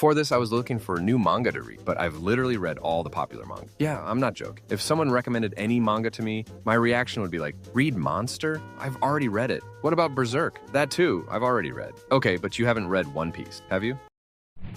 Before this, I was looking for a new manga to read, but I've literally read all the popular manga. Yeah, I'm not joking. If someone recommended any manga to me, my reaction would be like, read Monster? I've already read it. What about Berserk? That too, I've already read. Okay, but you haven't read One Piece, have you?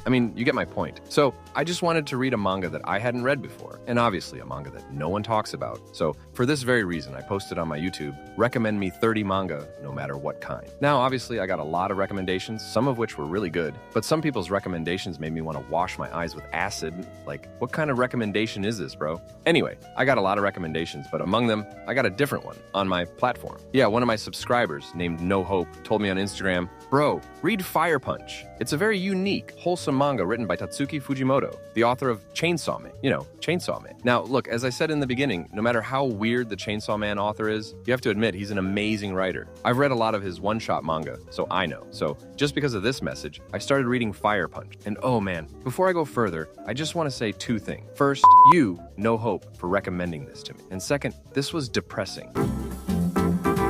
I mean, you get my point. So, I just wanted to read a manga that I hadn't read before, and obviously a manga that no one talks about. So, for this very reason, I posted on my YouTube, recommend me 30 manga, no matter what kind. Now, obviously, I got a lot of recommendations, some of which were really good, but some people's recommendations made me want to wash my eyes with acid. Like, what kind of recommendation is this, bro? Anyway, I got a lot of recommendations, but among them, I got a different one on my platform. Yeah, one of my subscribers, named No Hope, told me on Instagram, bro, read Fire Punch. It's a very unique, wholesome manga written by Tatsuki Fujimoto, the author of Chainsaw Man. You know, Chainsaw Man. Now, look, as I said in the beginning, no matter how weird the Chainsaw Man author is, you have to admit he's an amazing writer. I've read a lot of his one-shot manga, so I know. So, just because of this message, I started reading Fire Punch. And oh man, before I go further, I just want to say two things. First, you, No Hope, for recommending this to me. And second, this was depressing.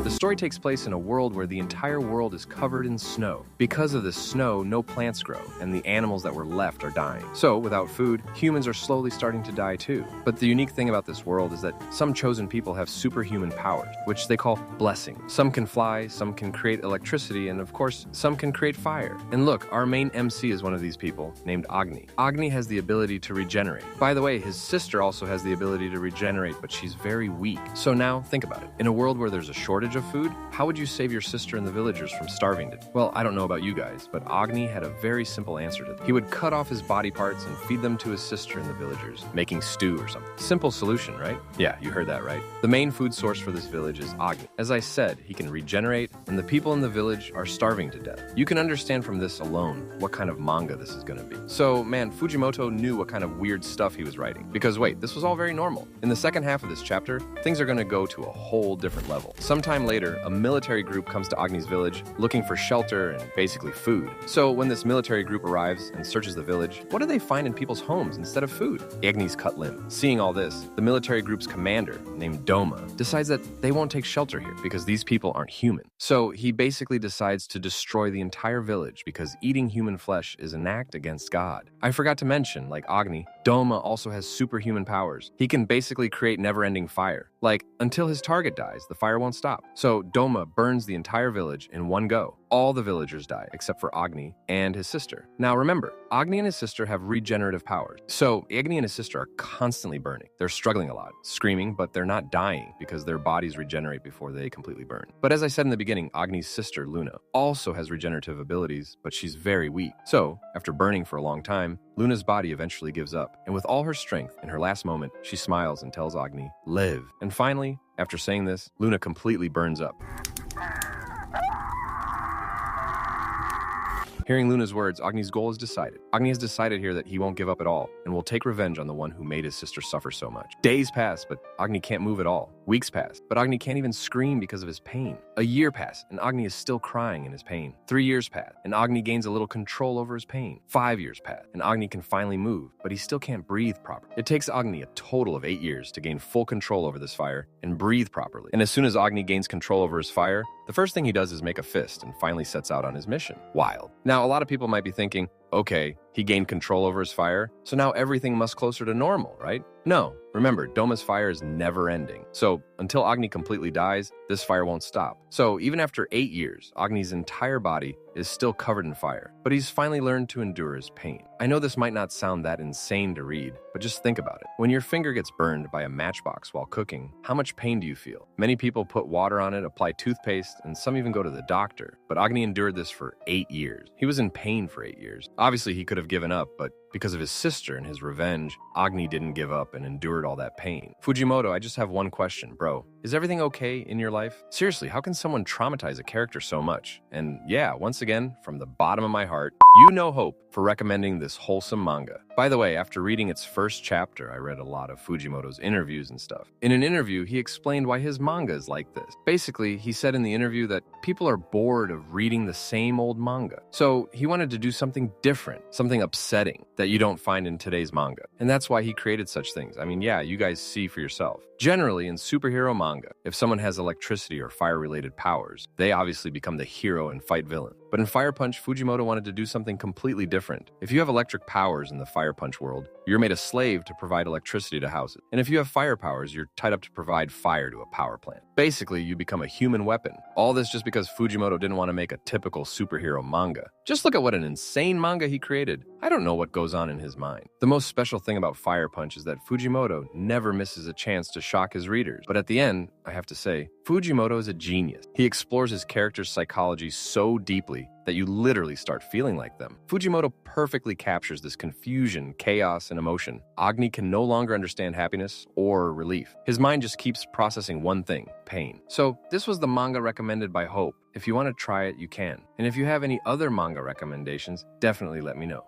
The story takes place in a world where the entire world is covered in snow. Because of the snow, no plants grow, and the animals that were left are dying. So, without food, humans are slowly starting to die too. But the unique thing about this world is that some chosen people have superhuman powers, which they call blessings. Some can fly, some can create electricity, and of course, some can create fire. And look, our main MC is one of these people, named Agni. Agni has the ability to regenerate. By the way, his sister also has the ability to regenerate, but she's very weak. So now, think about it. In a world where there's a shortage of food, how would you save your sister and the villagers from starving to death? Well, I don't know about you guys, but Agni had a very simple answer to this. He would cut off his body parts and feed them to his sister and the villagers, making stew or something. Simple solution, right? Yeah, you heard that right. The main food source for this village is Agni. As I said, he can regenerate, and the people in the village are starving to death. You can understand from this alone what kind of manga this is going to be. So, man, Fujimoto knew what kind of weird stuff he was writing. Because wait, this was all very normal. In the second half of this chapter, things are going to go to a whole different level. Sometime later, a military group comes to Agni's village looking for shelter and basically food. So when this military group arrives and searches the village, what do they find in people's homes instead of food? Agni's cut limb. Seeing all this, the military group's commander, named Doma, decides that they won't take shelter here because these people aren't human. So he basically decides to destroy the entire village because eating human flesh is an act against God. I forgot to mention, like Agni, Doma also has superhuman powers. He can basically create never-ending fire. Like, until his target dies, the fire won't stop. So Doma burns the entire village in one go. All the villagers die, except for Agni and his sister. Now remember, Agni and his sister have regenerative powers. So Agni and his sister are constantly burning. They're struggling a lot, screaming, but they're not dying because their bodies regenerate before they completely burn. But as I said in the beginning, Agni's sister, Luna, also has regenerative abilities, but she's very weak. So, after burning for a long time, Luna's body eventually gives up. And with all her strength, in her last moment, she smiles and tells Agni, live. And finally, after saying this, Luna completely burns up. Hearing Luna's words, Agni's goal is decided. Agni has decided here that he won't give up at all and will take revenge on the one who made his sister suffer so much. Days pass, but Agni can't move at all. Weeks pass, but Agni can't even scream because of his pain. A year passes, and Agni is still crying in his pain. 3 years pass, and Agni gains a little control over his pain. 5 years pass, and Agni can finally move, but he still can't breathe properly. It takes Agni a total of 8 years to gain full control over this fire and breathe properly. And as soon as Agni gains control over his fire, the first thing he does is make a fist and finally sets out on his mission. Wild. Now, a lot of people might be thinking, okay, he gained control over his fire, so now everything must closer to normal, right? No. Remember, Doma's fire is never ending. So, until Agni completely dies, this fire won't stop. So, even after 8 years, Agni's entire body is still covered in fire, but he's finally learned to endure his pain. I know this might not sound that insane to read, but just think about it. When your finger gets burned by a matchbox while cooking, how much pain do you feel? Many people put water on it, apply toothpaste, and some even go to the doctor. But Agni endured this for 8 years. He was in pain for 8 years. Obviously, he could have given up, but because of his sister and his revenge, Agni didn't give up and endured all that pain. Fujimoto, I just have one question, bro. Is everything okay in your life? Seriously, how can someone traumatize a character so much? And yeah, once again, from the bottom of my heart, you No Hope for recommending this wholesome manga. By the way, after reading its first chapter, I read a lot of Fujimoto's interviews and stuff. In an interview, he explained why his manga is like this. Basically, he said in the interview that people are bored of reading the same old manga. So he wanted to do something different, something upsetting that you don't find in today's manga. And that's why he created such things. I mean, yeah, you guys see for yourself. Generally, in superhero manga, if someone has electricity or fire-related powers, they obviously become the hero and fight villain. But in Fire Punch, Fujimoto wanted to do something completely different. If you have electric powers in the Fire Punch world, you're made a slave to provide electricity to houses. And if you have fire powers, you're tied up to provide fire to a power plant. Basically, you become a human weapon. All this just because Fujimoto didn't want to make a typical superhero manga. Just look at what an insane manga he created. I don't know what goes on in his mind. The most special thing about Fire Punch is that Fujimoto never misses a chance to shock his readers. But at the end, I have to say, Fujimoto is a genius. He explores his character's psychology so deeply that you literally start feeling like them. Fujimoto perfectly captures this confusion, chaos, and emotion. Agni can no longer understand happiness or relief. His mind just keeps processing one thing, pain. So this was the manga recommended by Hope. If you want to try it, you can. And if you have any other manga recommendations, definitely let me know.